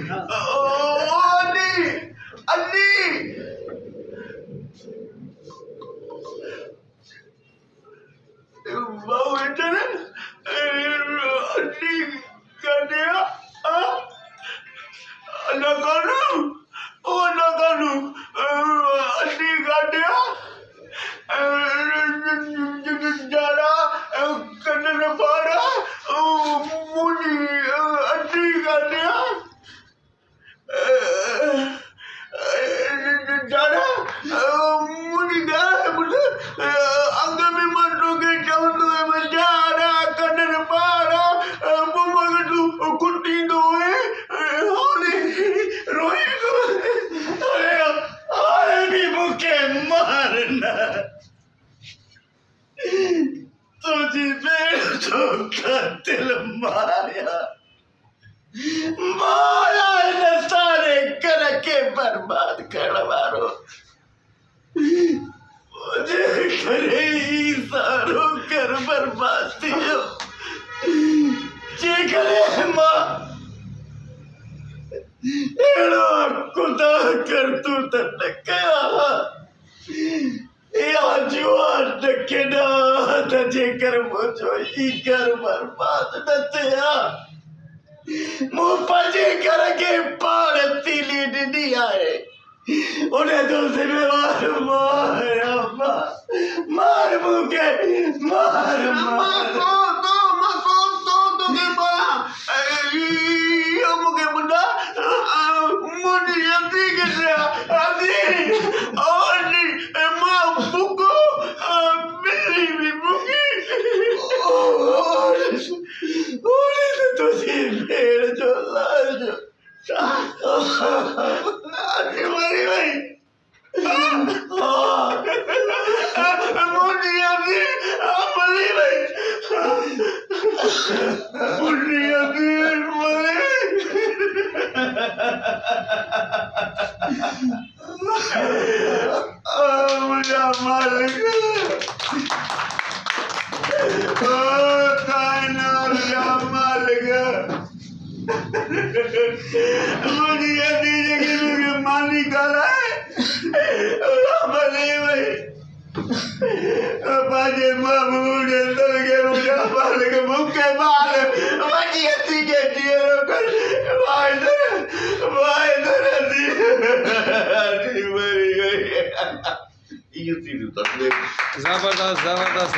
अन्नी अन्नी बाबू बेटा ने अन्नी कर दिया ना करूं अन्नी कर दिया जरा करने न पारा मुझे अन्नी कर दिया जरा मुझे क्या मुझे अंग में मन रोके चावल तो मैं जा रहा करने न पारा मम्मा के तू कुट्टी दो होने रोए अरे भी मुझे मारना तुझे बेर तो कातिल मारा ने सारे करके बर्बाद करवारो मुझे करे ही सारो कर बर्बादी जे करे माँ एड़ो खुदा कर तू तनकया या जुआन नकेना तजे कर मुझो ही कर बर्बाद नतया मुझे करके पार तीली नहीं आए उन्हें तो से मार मुझे मार के बोला ये मुझे बुला मुझे यंत्री के आदि और माँ बुको मेरी भी बुकी और तुझे भेड़ जो लाज अरे मरी भाई मुंडिया भी मरी भाई मुंडिया भी मरी मुझे मार मुझे ये दीजिए कि मुझे मानी करा है बाजे मुझे के मुझे मार के मुझे मार मुझे ये दीजिए मरी गई ये चीज तो जबरदस्त जबरदस्त